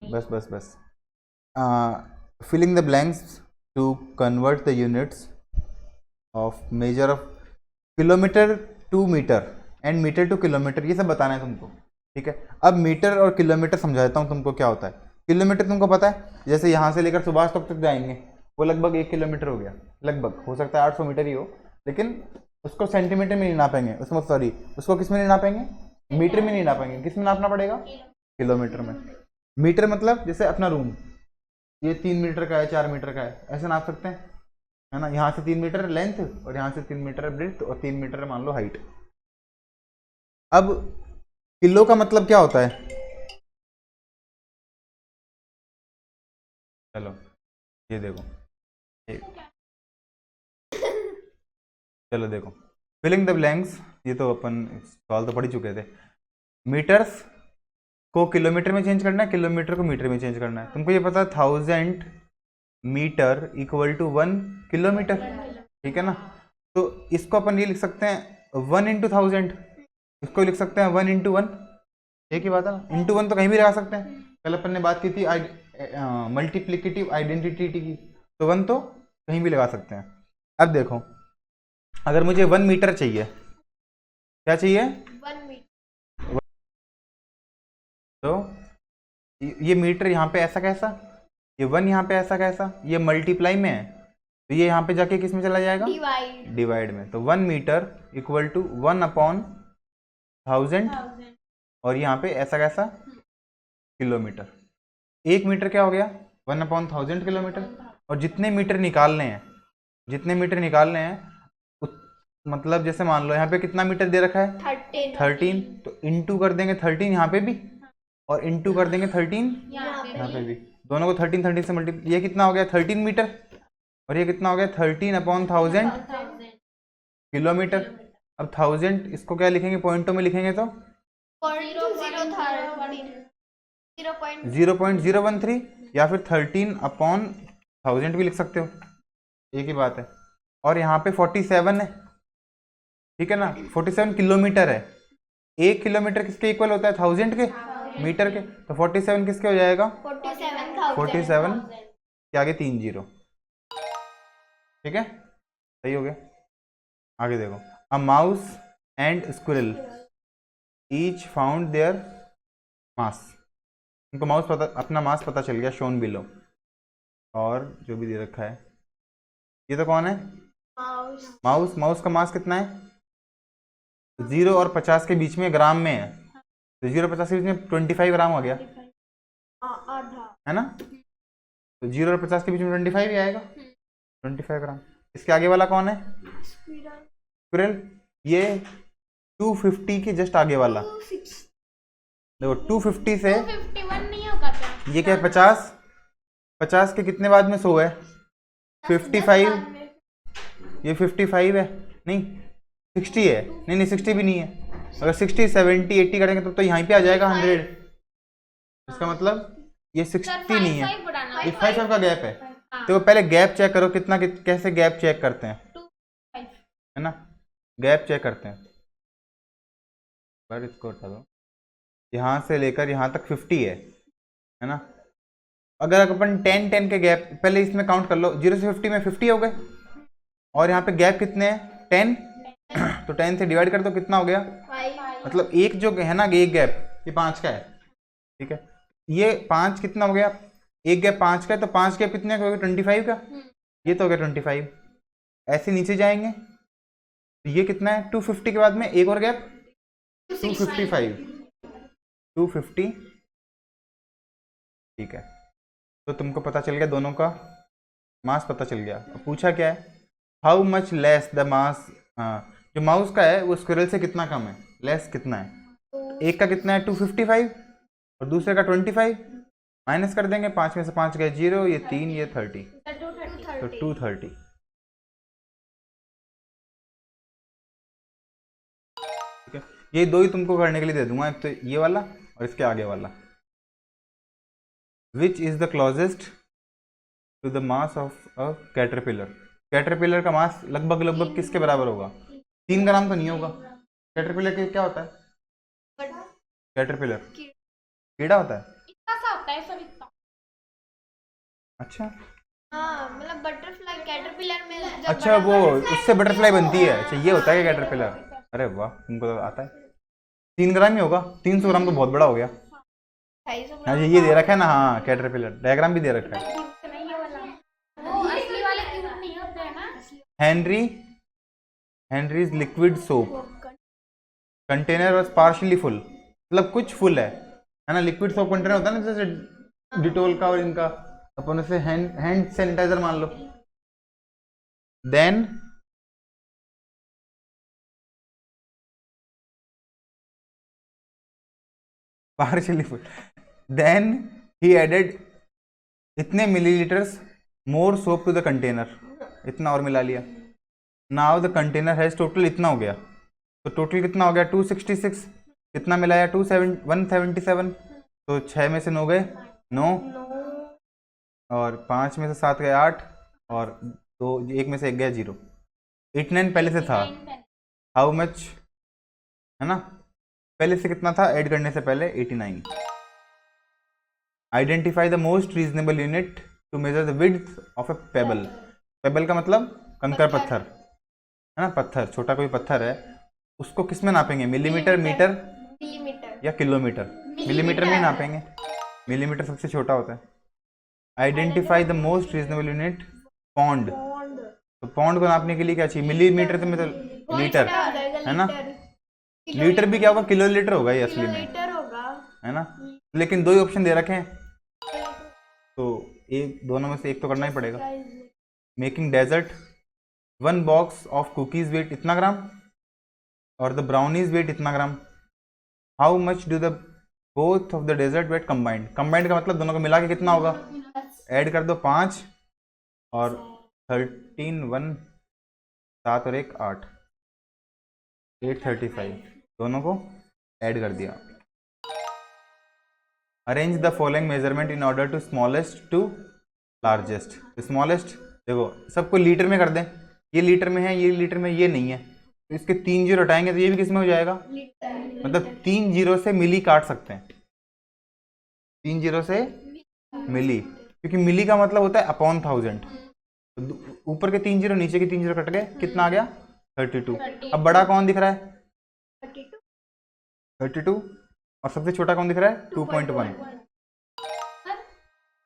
बस बस बस filling the blanks to convert the units of measure of kilometre to metre and metre to kilometre, ये सब बताना है तुमको। ठीक है, अब मीटर और किलोमीटर समझा देता हूँ तुमको क्या होता है। किलोमीटर तुमको पता है, जैसे यहाँ से लेकर सुभाष तक जाएंगे वो लगभग 1 किलोमीटर हो गया, लगभग हो सकता है 800 मीटर ही हो, लेकिन उसको सेंटीमीटर में नहीं नापेंगे, उसमें सॉरी उसको किस में नहीं नापेंगे, मीटर में नहीं नापेंगे, किस में नापना पड़ेगा, किलोमीटर में। मीटर मतलब जैसे अपना रूम ये 3 मीटर का है 4 मीटर का है, ऐसे नाप सकते हैं, है ना। यहाँ से 3 मीटर लेंथ और यहाँ से 3 मीटर ब्रेड्थ और 3 मीटर मान लो हाइट। अब किलो का मतलब क्या होता है, चलो ये देखो, चलो देखो, फिलिंग द ब्लैंक्स, ये तो अपन सवाल तो पढ़ ही चुके थे। मीटर्स को किलोमीटर में चेंज करना है, किलोमीटर को मीटर में चेंज करना है। तुमको ये पता है 1000 मीटर इक्वल टू 1 किलोमीटर, ठीक है ना। तो इसको अपन ये लिख सकते हैं 1 इंटू 1000, इसको लिख सकते हैं 1 इंटू 1, एक ही बात है ना। इंटू 1 तो कहीं भी लगा सकते हैं, कल अपन ने बात की थी मल्टीप्लिकेटिव आइडेंटिटी की, तो 1 तो कहीं भी लगा सकते हैं। अब देखो, अगर मुझे 1 मीटर चाहिए, क्या चाहिए, 1 मीटर, तो ये मीटर यहाँ पे ऐसा कैसा, ये 1 यहाँ पे ऐसा कैसा, ये मल्टीप्लाई में है तो ये यहाँ पे जाके किस में चला जाएगा, डिवाइड में। तो 1 मीटर इक्वल टू 1 अपॉन 1000 और यहाँ पे ऐसा कैसा किलोमीटर। 1 मीटर क्या हो गया, 1 अपॉन 1000 किलोमीटर। और जितने मीटर निकालने हैं, जितने मीटर निकालने हैं मतलब जैसे मान लो यहाँ पे कितना मीटर दे रखा है 13, तो इंटू कर देंगे 13 यहाँ पे भी और इंटू कर देंगे 13 यहाँ पे भी, दोनों को 13 13 से मल्टीप्लाई, ये कितना हो गया 13 मीटर और ये कितना हो गया 13 अपॉन 1000 किलोमीटर। अब 1000 इसको क्या लिखेंगे, पॉइंटों में लिखेंगे तो 0.013 या फिर 13 अपॉन 1000 भी लिख सकते हो, एक ही बात है। और यहाँ पे 47 है, ठीक है ना, 47 किलोमीटर है। 1 किलोमीटर किसके इक्वल होता है, 1000 के मीटर के, तो 47 किसके हो जाएगा, 47 के आगे 3 जीरो, ठीक है, सही हो गया। आगे देखो, a mouse and squirrel each found their mass, उनको माउस पता, अपना मास पता चल गया, शोन बिलो, और जो भी दे रखा है, ये तो कौन है, माउस। माउस का मास कितना है, 0 और 50 के बीच में ग्राम में है, तो 0 और 50 के बीच में 25 ग्राम हो गया, है ना। तो 0 और 50 के बीच में 25 ही आएगा, 25 ग्राम। इसके आगे वाला कौन है, स्क्विरल, ये 250 के जस्ट आगे वाला, देखो 250 से 251 नहीं होगा क्या, ये क्या है 50, 50 के कितने बाद में 100 है, 55, ये 55 है, नहीं 60 है, नहीं नहीं 60 भी नहीं है, अगर 60 70 80 करेंगे तो यहीं पे आ जाएगा 100, इसका मतलब ये 60 नहीं है, ये 5 का गैप है। तो पहले गैप चेक करो कितना, कैसे गैप चेक करते हैं, है ना, गैप चेक करते हैं। पर इसको हटा दो, यहाँ से लेकर यहाँ तक 50 है ना। अगर अपन 10 10 के गैप पहले इसमें काउंट कर लो, 0 से 50 में 50 हो गए, और यहाँ पे गैप कितने हैं 10, तो 10 से डिवाइड कर दो, कितना हो गया, मतलब एक जो है ना एक गैप ये 5 का है, ठीक है, ये 5 कितना हो गया, एक गैप 5 का है, तो 5 गैप कितने का हो गया 25 का, ये तो हो गया 25। ऐसे नीचे जाएंगे तो ये कितना है 250 के बाद में एक और गैप 255, 250, ठीक है। तो तुमको पता चल गया दोनों का मास पता चल गया। अब पूछा क्या है, how much less the mass, जो माउस का है वो स्क्विरल से कितना कम है, लेस कितना है, एक का कितना है 255 और दूसरे का 25, माइनस कर देंगे, 5 में से 5 गए 0, ये 3, ये 30, तो 230, ठीक है। ये दो ही तुमको करने के लिए दे दूंगा, एक तो ये वाला और इसके आगे वाला। Which is the closest to the mass of a caterpillar, caterpillar का मास लगभग लगभग किसके बराबर होगा, 3 ग्राम तो नहीं होगा। कैटरपिलर के क्या होता है, कैटरपिलर कीड़ा होता है, अच्छा हाँ मतलब बटरफ्लाई कैटरपिलर में जब अच्छा, वो butterfly उससे बनती बटरफ्लाई है, तो बनती है। वो अच्छा, ये होता है क्या हाँ, कैटरपिलर? अरे वाह, तुमको तो आता है। 3 ग्राम ही होगा, 300 ग्राम तो बहुत बड़ा हो गया। 250 हाँ ग्राम ये का दे रखा है ना, होता है। हाँ कैटरपिलर डायग्राम भी दे रखा है। क्यूट नहीं है वाला, वो असली वाले क्यूट नहीं होते हैं ना। हेनरी हेनरीज लिक्विड सोप वो कंटेनर वॉज पार्शली फुल, मतलब कुछ फुल है ना। लिक्विड सोप कंटेनर होता है ना, जैसे डिटोल का और इनका, अपन उसे हैंड सैनिटाइजर मान लो। Then partially full, then he added इतने millilitres more soap to the container, इतना और मिला लिया। Now the container has total इतना हो गया, तो टोटल कितना हो गया 266, कितना मिलाया 177, तो 6 में से 9 गए 9, और 5 में से 7 गए 8, और 2 1 में से 1 गया 0। 89 पहले से था। 89 हाउ मच, है ना, पहले से कितना था ऐड करने से पहले 89। Identify the most reasonable unit to measure the width of a pebble. Pebble का मतलब कंकर पत्थर, है ना, पत्थर, छोटा कोई पत्थर है, उसको किस में नापेंगे? मिलीमीटर, मीटर मिलीमीटर या किलोमीटर? मिलीमीटर में ही नापेंगे, मिलीमीटर सबसे छोटा होता है। Identify the most reasonable unit pond, तो पौंड को नापने के लिए क्या चाहिए? मिलीमीटर से मतलब लीटर, है ना। लीटर भी क्या होगा? किलो लीटर होगा ये असली में, लीटर होगा, है ना। लेकिन 2 ही ऑप्शन दे रखे हैं, तो एक दोनों में से एक तो करना ही पड़ेगा। Making dessert, 1 box of cookies weight इतना ग्राम, और द ब्राउनीज वेट इतना ग्राम। How much do the both of the dessert weight combined? Combined का मतलब दोनों को मिला के कितना होगा? ऐड कर दो 5 और 13, 1 7 और 1 8, 835, दोनों को ऐड कर दिया। Arrange the following measurement in order to smallest to largest. Smallest देखो सबको लीटर में कर दें, ये लीटर में है, ये लीटर में, ये नहीं है, तो इसके 3 जीरो हटाएंगे तो ये भी किस में हो जाएगा? मतलब 3 जीरो से मिली काट सकते हैं, 3 जीरो से मिली, क्योंकि मिली का मतलब होता है अपॉन 1000। तो ऊपर के 3 जीरो, नीचे के 3 जीरो कट गए, कितना आ गया? 32। अब बड़ा कौन दिख रहा है? 32, और सबसे छोटा कौन दिख रहा है? 2.1।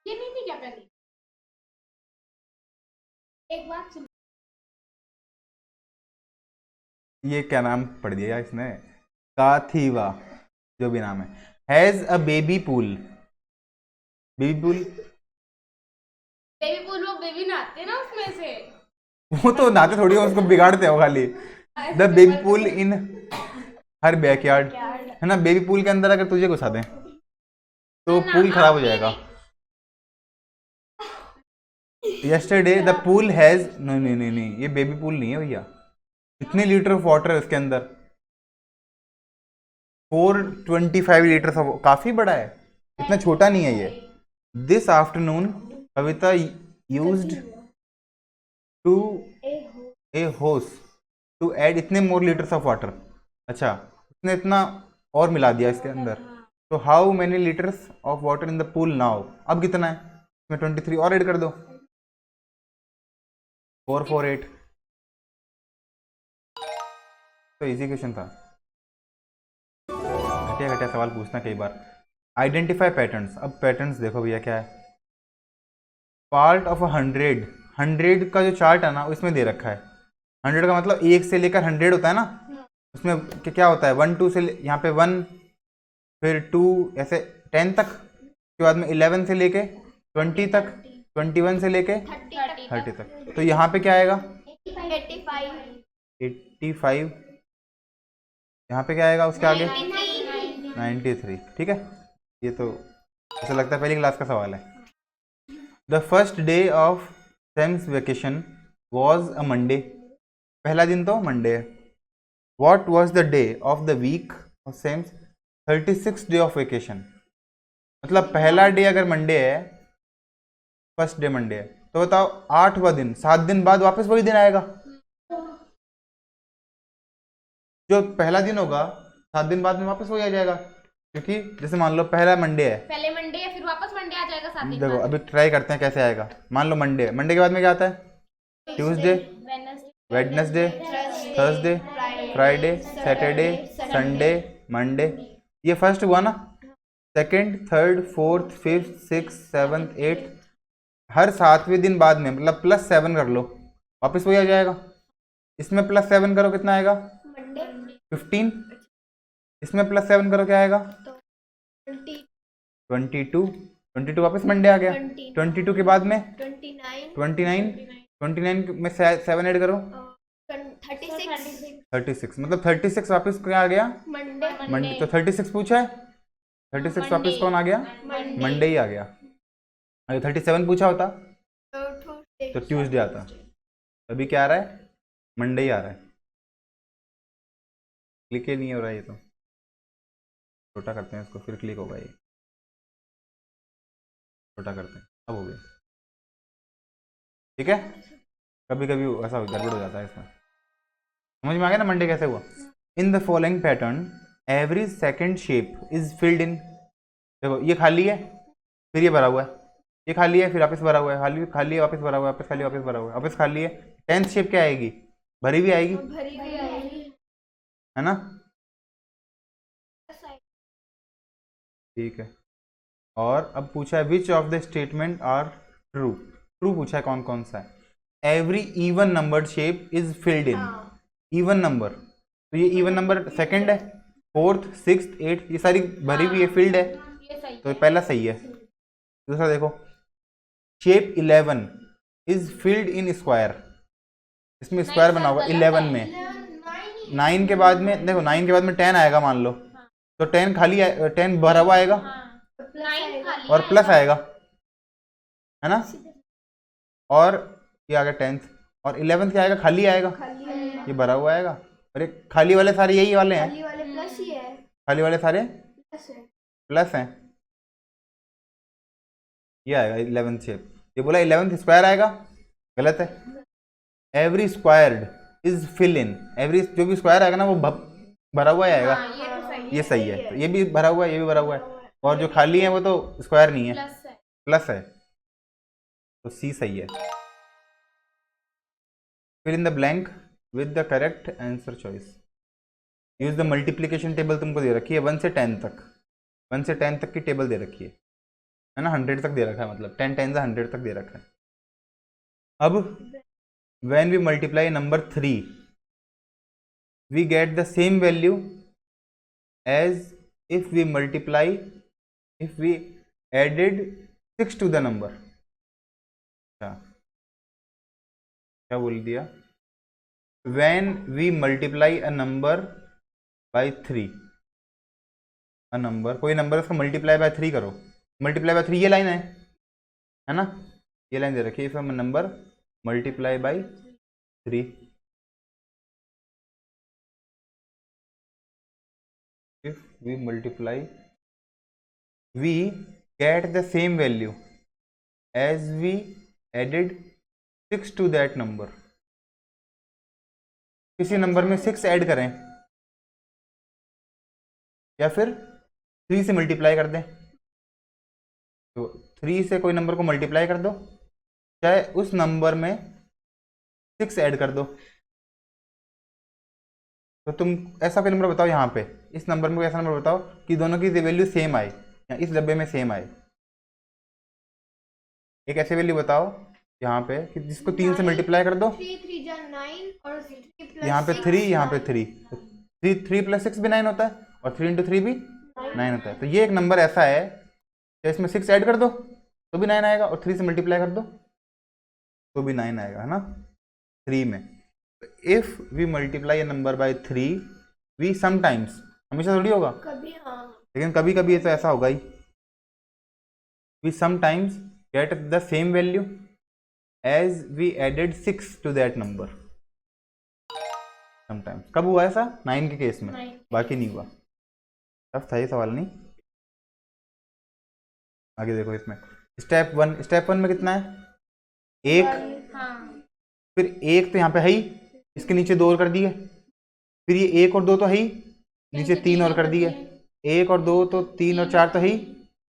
ये नहीं थी क्या पहले? एक बात सुन, ये क्या नाम पढ़ दिया इसने, काथीवा, जो भी नाम है। Has a baby pool, baby pool, baby pool, वो बेबी नहाते हैं ना उसमें से। वो तो नहाते थोड़ी हो, उसको बिगाड़ते हो खाली। The baby pool in her backyard, है ना। बेबी पूल के अंदर अगर तुझे घुसा दें तो पूल खराब हो जाएगा। यस्टरडे द पूल हैज, नहीं नहीं नहीं नहीं, ये बेबी पूल नहीं है भैया। कितने लीटर ऑफ वाटर है उसके अंदर? 425 लीटर ऑफ, काफी बड़ा है, इतना छोटा नहीं है ये। This afternoon Kavita used to a hose to add इतने मोर लीटर्स ऑफ वाटर। अच्छा, उसने इतना और मिला दिया इसके अंदर, तो how many litres of water in the pool now? अब कितना है इसमें? 23 और ऐड कर दो, 448। तो इजी क्वेश्चन था, घटिया घटिया सवाल पूछना कई बार। आइडेंटिफाई पैटर्न्स, अब पैटर्न्स देखो भैया क्या है। पार्ट ऑफ 100, 100 का जो चार्ट है ना उसमें दे रखा है। 100 का मतलब 1 से लेकर 100 होता है ना, उसमें क्या होता है? 1 2 से यहाँ पे 1, फिर 2, ऐसे 10 तक, उसके बाद में 11 से लेके 20 तक, 21 से लेके 30 तक। तो यहाँ पे क्या आएगा? 85। यहाँ पे क्या आएगा उसके आगे? 93। ठीक है, ये तो ऐसा लगता है पहली क्लास का सवाल है। The first day of Sam's vacation was a Monday, पहला दिन तो मंडे है। What was the day of the week of Sam's 36 day of vacation? मतलब पहला डे अगर मंडे है, फर्स्ट डे मंडे है, तो बताओ 8वां दिन, 7 दिन बाद वापस वही दिन आएगा। जो पहला दिन होगा 7 दिन बाद में वापस वही आ जाएगा। क्योंकि जैसे मान लो पहला मंडे है, पहले मंडे है, फिर वापस मंडे आ जाएगा साथ ही देखो साथ। अभी ट्राई करते हैं कैसे आएगा। मान लो मंडे, मंडे के बाद में क्या आता है? Tuesday, Wednesday, Thursday, Friday, Saturday, Sunday, Monday. ये फर्स्ट हुआ ना। Second, third, fourth, fifth, six, seventh, eighth, हर 7वें दिन बाद में, मतलब +7 कर लो, वापस वही आ जाएगा। इसमें +7 करो कितना आएगा? 15। इसमें +7 करो क्या आएगा? 22। 22 वापस मंडे आ गया। 22 के बाद में 29 में 7 ऐड करो 36, मतलब 36 वापस क्या आ गया? मंडे। तो 36 पूछा है, 36 वापस कौन आ गया? मंडे ही आ गया। अगर 37 पूछा होता तो ट्यूसडे आता। अभी क्या आ रहा है? मंडे ही आ रहा है। क्लिक ही नहीं हो रहा है, ये तो छोटा करते हैं इसको, फिर क्लिक होगा। ये छोटा करते हैं, अब हो गया। ठीक है, कभी कभी ऐसा गड़बड़ हो जाता है इसमें। समझ में आ गया ना मंडे कैसे हुआ? In the following pattern every second shape is filled इन। देखो ये खाली है, फिर ये भरा हुआ है, ये खाली है, फिर वापस भरा हुआ है, खाली खाली है, वापस भरा हुआ है, वापस खाली, वापस भरा हुआ है, वापस खाली है। 10th शेप क्या आएगी? भरी भी आएगी, है ना? ठीक है। और अब पूछा है which of the statement are true. True पूछा है कौन कौन सा है। Every even numbered shape is filled in. Even number, तो ये इवन नंबर सेकंड है, फोर्थ, सिक्स्थ, एट्थ, ये सारी भरी हुई है, फिल्ड है, ये सही तो पहला सही है। दूसरा देखो, shape 11 is filled in square. इसमें स्क्वायर बना होगा 11 में। 9 के बाद में देखो, 9 के बाद में 10 आएगा मान लो, तो 10 खाली 10 भरा हुआ आएगा और प्लस आएगा, है ना? और ये आ गया 10th, और 11th क्या आएगा? खाली आएगा, ये भरा हुआ आएगा। अरे खाली वाले सारे यही वाले हैं, खाली वाले सारे प्लस हैं, ये आएगा 11th शेप। ये बोला 11th स्क्वायर आएगा, गलत है। Every squared is fill in. Every जो भी स्क्वायर आएगा ना वो भरा हुआ आएगा, ये सही है। तो ये भी भरा हुआ है, ये भी भरा हुआ है, और जो खाली है वो तो स्क्वायर नहीं है, प्लस है, तो सी सही है। Fill in the blank with the correct answer choice. Use the multiplication table तुमको दे रखी है 1 से 10 तक, 1 से 10 तक की टेबल दे रखी है ना? 100 तक दे रखा है, मतलब 10 10 100 तक दे रखा है। अब when we multiply number 3 we get the same value as if we added 6 to the number। क्या बोल दिया? when we multiply a number by 3, a number, कोई नंबर उसका मल्टीप्लाई बाय 3 करो, मल्टीप्लाई बाय 3 ये लाइन है ना? ये लाइन दे रखी है, इफ हम number multiply by 3, if we multiply we get the same value as we added 6 to that number। किसी नंबर में 6 ऐड करें या फिर 3 से मल्टीप्लाई कर दें, तो 3 से कोई नंबर को मल्टीप्लाई कर दो, चाहे उस नंबर में 6 ऐड कर दो। तो तुम ऐसा कोई नंबर बताओ यहाँ पे, इस नंबर में कोई ऐसा नंबर बताओ कि दोनों की वैल्यू सेम आए या इस डब्बे में सेम आए। एक ऐसी वैल्यू बताओ यहाँ पे कि जिसको 3 से मल्टीप्लाई कर दो, 3 3 जा 9 और 3 यहाँ पे 3, यहाँ पे 3, तो 3 + 6 भी 9 होता है, और 3 × 3 भी 9 होता है। तो ये एक नंबर ऐसा है कि इसमें 6 ऐड कर दो तो भी 9 आएगा, और 3 से मल्टीप्लाई कर दो तो भी 9 आएगा, है ना? 3 में if we multiply a number by 3 we sometimes, हमेशा थोड़ी होगा कभी, हाँ, लेकिन कभी कभी तो ऐसा होगा ही, we sometimes get the same value as we added 6 to that number. Sometimes कब हुआ ऐसा? 9 के केस में, बाकी नहीं हुआ। अब सही सवाल नहीं। आगे देखो, इसमें स्टेप 1 में कितना है? 1, हाँ, फिर 1 तो यहाँ पे है ही, इसके नीचे 2 और कर दिए, फिर ये 1 और 2 तो है ही, नीचे 3 और कर दिए, 1 और 2 तो 3 और 4 तो ही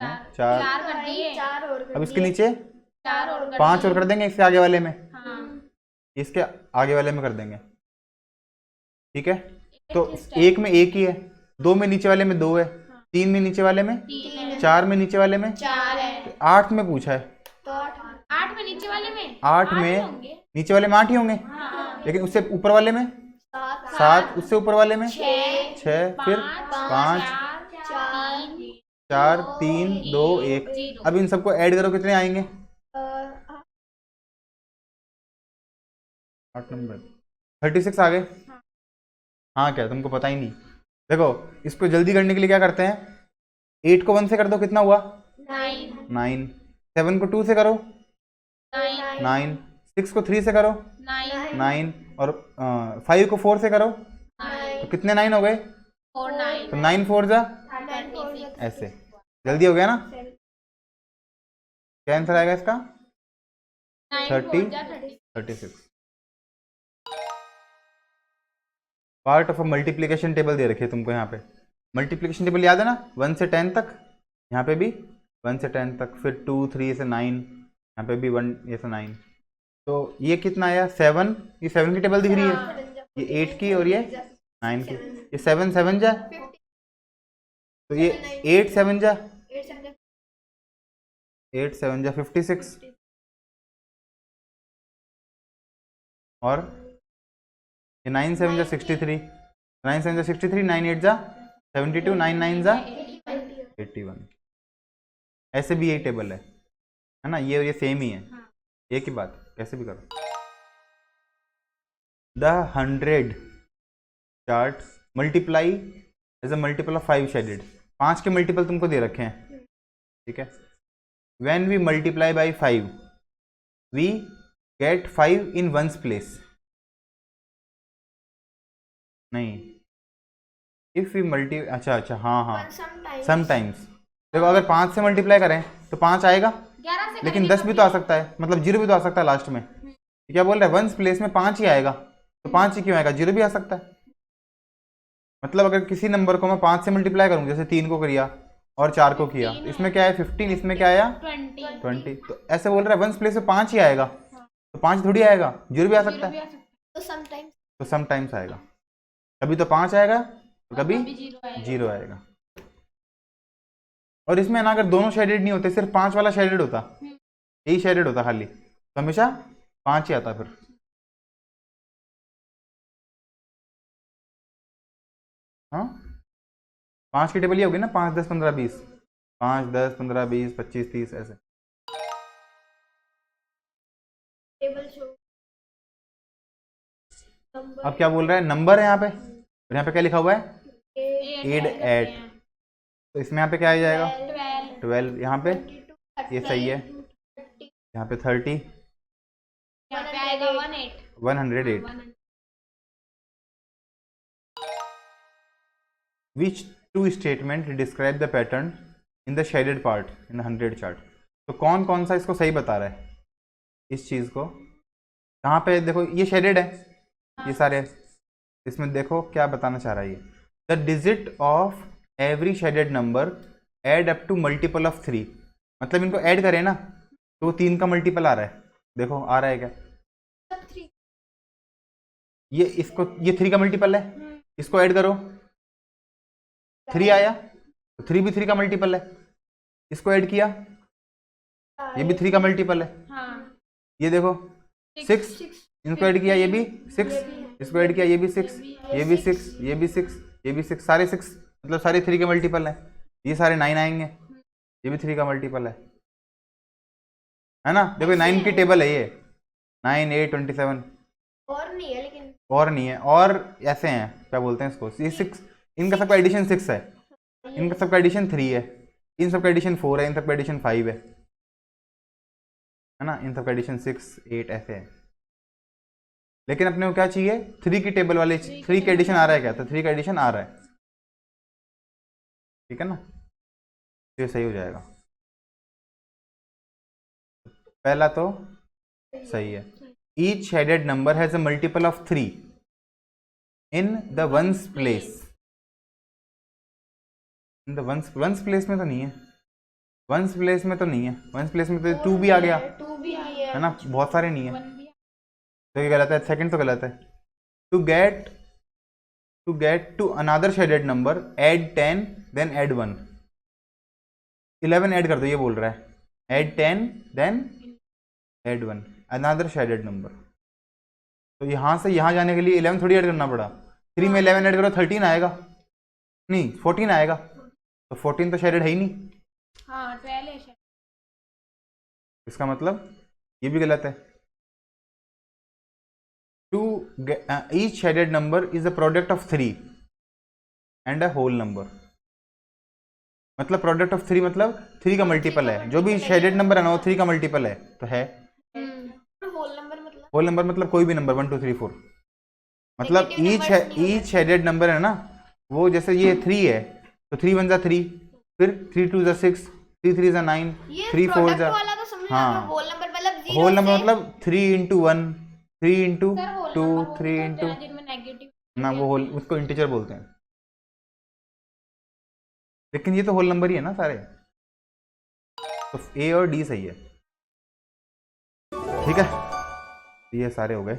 चार 4। चार कर दिए। चार और अब इसके नीचे चार और कर 5 और कर देंगे इसके आगे वाले में, हाँ इसके आगे वाले में कर देंगे। ठीक है, तो Eighth step। 1 में 1 ही है, 2 में नीचे वाले में 2 है, 3 में नीचे वाले में, 3 है 4 में नीचे वाले में, 4 है 8 में पूछा है। तो 8 में नीचे वाले में 8 ही में होंगे। नीचे वाले में 8 ही होंगे, हाँ लेकिन उससे ऊपर वाले में 7, उससे ऊपर वाले में 6, फिर 5, 4, 3, 2, 1। अब इन सबको ऐड करो, कितने आएंगे? 8 नंबर 36 आ गए। हाँ क्या तुमको पता ही नहीं? देखो इसको जल्दी करने के लिए क्या करते हैं, 8 को 1 से कर दो, कितना हुआ? 9। 7 को 2 से करो, 9। 6 को 3 से करो, 9। और 5 को 4 से करो, तो कितने 9 हो गए? तो 9 4 जा, ऐसे जल्दी हो गया ना? क्या आंसर आएगा इसका? 36। Part of a multiplication table दे रखी है तुमको यहाँ पे। मल्टीप्लिकेशन टेबल याद है ना, 1 से 10 तक, यहाँ पे भी 1 से 10 तक, फिर 2 3 से 9, यहाँ पे भी 1 ये से 9। तो ये कितना आया? 7। ये 7 की टेबल दिख रही है, ये 8 की और ये 9 की। ये 7 7 जा, तो ये 8 7 जा, 8 7 जा 56, और ये 9 7 जा 63, 9 7 जा 63, 9 8 जा 72, 9 9 जा 81। ऐसे भी यही टेबल है ना, ये और ये सेम ही है, एक ही बात, कैसे भी करो। The 100 chart multiply as a multiple of 5 shaded. 5 के मल्टीपल तुमको दे रखे हैं, ठीक है। When we multiply by 5 we get 5 in ones place. नहीं, इफ वी मल्टी, अच्छा हाँ समटाइम्स। देखो अगर 5 से मल्टीप्लाई करें तो 5 आएगा, 11 से लेकिन 10 भी तो आ सकता है, मतलब 0 भी तो आ सकता है लास्ट में। क्या बोल रहा है, वंस प्लेस में 5 ही आएगा, तो 5 ही क्यों आएगा, 0 भी आ सकता है। मतलब अगर किसी नंबर को मैं 5 से मल्टीप्लाई करूँ, जैसे 3 को किया और 4 को किया, इसमें क्या है 15, इसमें क्या आया 20, तो ऐसे बोल रहा है वंस प्लेस में 5 ही आएगा, तो 5 थोड़ी आएगा, 0 भी आ सकता है, तो समटाइम्स आएगा। कभी तो 5 आएगा तो कभी 0 आएगा। और इसमें ना अगर दोनों शेडेड नहीं होते, सिर्फ 5 वाला शेडेड होता, यही शेडेड होता खाली, तो हमेशा 5 ही आता फिर। हाँ 5 की टेबल ये होगी ना, 5 10 15 20, 5 10 15 20 25 30 ऐसे। अब क्या बोल रहा है, नंबर है यहाँ पे, और यहाँ पे क्या लिखा हुआ है, एड। तो इसमें यहाँ पे क्या आ जाएगा 12, यहाँ पे ये सही है, यहाँ पे 30, 108। Which two statement describe the pattern in the shaded part in the 100 chart? तो कौन कौन सा इसको सही बता रहा है इस चीज को? यहाँ पे देखो ये शेडेड है, ये सारे, इसमें देखो क्या बताना चाह रहा है ये, the digit of every shaded number add up to multiple of 3। मतलब इनको ऐड करें ना तो 3 का मल्टीपल आ रहा है, देखो आ रहा है क्या, ये इसको, ये 3 का मल्टीपल है, इसको ऐड करो 3 आया, तो 3 भी 3 का मल्टीपल है, इसको ऐड किया ये भी 3 का मल्टीपल है। ये देखो 6, इनको ऐड किया ये भी 6, इसको ऐड किया ये भी 6, ये भी 6, ये भी 6, ये भी 6, सारे 6, मतलब सारे 3 के मल्टीपल है। ये सारे 9 आएंगे, ये भी 3 का मल्टीपल है ना। देखो 9 की टेबल है ये, 9 8 27, और नहीं है, लेकिन और नहीं है, और ऐसे हैं, क्या बोलते हैं इसको, ये 6, इनका सबका एडिशन 6 है, इनका सबका एडिशन 3 है, इन सबका एडिशन 4 है, इन सबका एडिशन 5 है ना, इन सबका एडिशन 6 8 ऐसे है। लेकिन अपने को क्या चाहिए, 3 की टेबल वाले, 3 का एडिशन आ रहा है क्या, तो 3 का एडिशन आ रहा है, ठीक है ना, तो ये सही हो जाएगा। पहला तो सही है, each shaded number has a multiple of 3 in the ones place in the ones place में तो नहीं है, वंस प्लेस में तो नहीं है, वंस प्लेस में तो 2 भी आ गया, 2 भी है है ना, बहुत सारे नहीं है, वन भी तो ये गलत है, सेकंड तो गलत है। To get to another shaded number add 10 then add 1, 11 add कर दो, ये बोल रहा है, add 10 then add 1 another shaded number. तो यहाँ से यहाँ जाने के लिए 11 थोड़ी ऐड करना पड़ा, 3 में 11 ऐड करो 13 आएगा, नहीं 14 आएगा, तो 14 तो शेडेड है ही नहीं, हाँ 12 है शायद। इसका मतलब ये भी गलत है। To each shaded number is a product of 3 and a whole number, मतलब प्रोडक्ट ऑफ 3 मतलब 3 का मल्टीपल है, जो भी शेडेड नंबर है ना वो 3 का मल्टीपल है, तो है होल नंबर मतलब कोई भी नंबर 1 2 3 4, मतलब ईच शेडेड नंबर है ना, वो जैसे ये 3 है तो 3 1 जा 3, फिर 3 2 जा 6, 3 3 जा 9, 3 4 जा, हाँ होल नंबर मतलब 0 होल नंबर मतलब 3 into 1, 3 into sir whole 2, number 3 into जिनमें नेगेटिव ना, वो होल उसको इंटीजर बोलते हैं, लेकिन ये तो होल नंबर ही है ना सारे, तो ए और डी सही है, ठीक है, ये सारे हो गए।